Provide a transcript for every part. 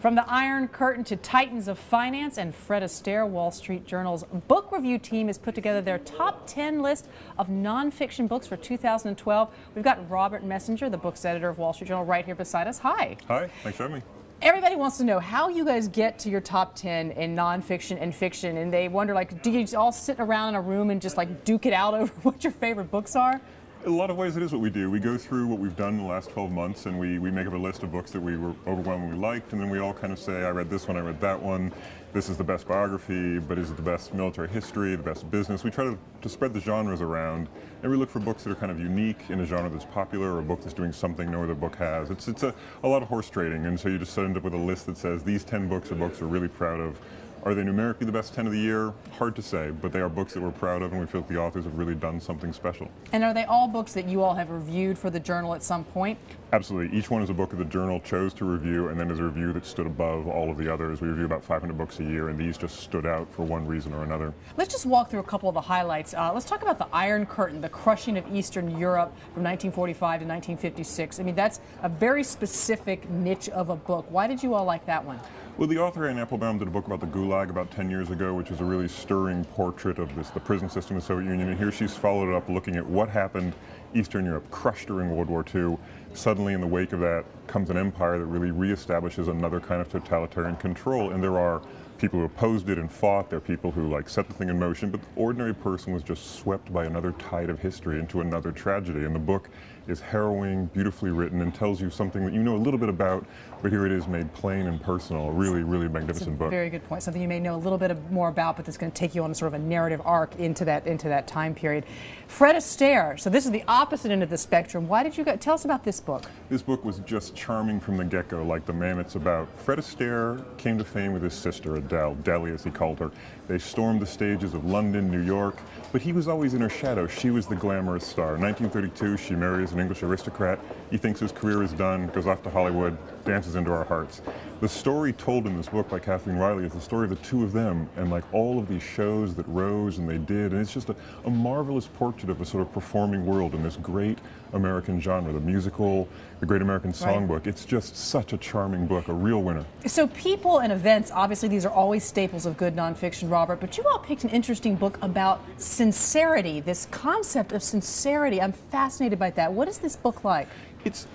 From the Iron Curtain to Titans of Finance and Fred Astaire, Wall Street Journal's book review team has put together their top 10 list of nonfiction books for 2012. We've got Robert Messenger, the books editor of Wall Street Journal, right here beside us. Hi. Hi, thanks for having me. Everybody wants to know how you guys get to your top 10 in nonfiction and fiction, and they wonder, like, do you all sit around in a room and just like duke it out over what your favorite books are? A lot of ways it is what we do. We go through what we've done in the last 12 months and we make up a list of books that we were overwhelmingly liked, and then we all kind of say, I read this one, I read that one, this is the best biography, but is it the best military history, the best business? We try to spread the genres around, and we look for books that are kind of unique in a genre that's popular, or a book that's doing something no other book has. It's a lot of horse trading, and so you just end up with a list that says these 10 books are books we're really proud of. Are they numerically the best 10 of the year? Hard to say, but they are books that we're proud of, and we feel the authors have really done something special. And are they all books that you all have reviewed for the Journal at some point? Absolutely. Each one is a book that the Journal chose to review, and then is a review that stood above all of the others. We review about 500 books a year, and these just stood out for one reason or another. Let's just walk through a couple of the highlights. Let's talk about the Iron Curtain, the crushing of Eastern Europe from 1945 to 1956. I mean, that's a very specific niche of a book. Why did you all like that one? Well, the author Anne Applebaum did a book about the Gulag about 10 years ago, which is a really stirring portrait of the prison system in the Soviet Union. And here she's followed it up looking at what happened Eastern Europe, crushed during World War II. Suddenly, in the wake of that, comes an empire that really reestablishes another kind of totalitarian control. And there are people who opposed it and fought. There are people who set the thing in motion. But the ordinary person was just swept by another tide of history into another tragedy. And the book is harrowing, beautifully written, and tells you something that you know a little bit about, but here it is made plain and personal. A really, really magnificent book. Very good point. Something you may know a little bit more about, but that's going to take you on a sort of a narrative arc into that time period. Fred Astaire. So this is the opposite end of the spectrum. Why did you tell us about this book? This book was just charming from the get-go, like the man it's about. Fred Astaire came to fame with his sister, Adele, Deli as he called her. They stormed the stages of London, New York, but he was always in her shadow. She was the glamorous star. In 1932, she marries an English aristocrat. He thinks his career is done, goes off to Hollywood, dances into our hearts. The story told in this book by Kathleen Riley is the story of the two of them, and all of these shows that rose and they did, and it's just a marvelous portrait of a sort of performing world in this great American genre, the musical, the Great American Songbook. Right. It's just such a charming book, a real winner. So people and events, obviously these are always staples of good nonfiction, Robert, but you all picked an interesting book about sincerity, this concept of sincerity. I'm fascinated by that. What is this book like?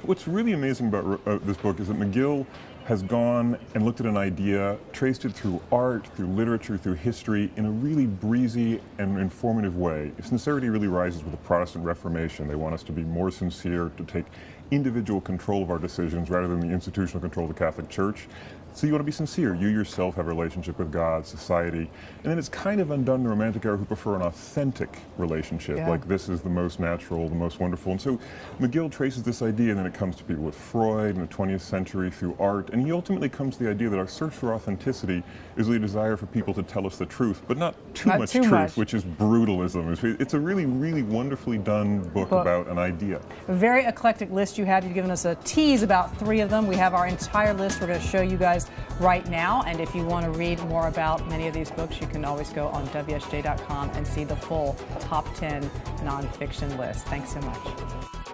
What's really amazing about this book is that McGill has gone and looked at an idea, traced it through art, through literature, through history, in a really breezy and informative way. Sincerity really rises with the Protestant Reformation. They want us to be more sincere, to take individual control of our decisions rather than the institutional control of the Catholic Church. So you want to be sincere. You yourself have a relationship with God, society. And then it's kind of undone the Romantic era who prefer an authentic relationship. Yeah. Like this is the most natural, the most wonderful. And so McGill traces this idea, and then it comes to people with Freud in the 20th century through art. And he ultimately comes to the idea that our search for authenticity is really a desire for people to tell us the truth, but not too much truth, which is brutalism. It's a really, really wonderfully done book about an idea. A very eclectic list you have. You've given us a tease about 3 of them. We have our entire list we're going to show you guys right now, and if you want to read more about many of these books, you can always go on WSJ.com and see the full top 10 nonfiction list. Thanks so much.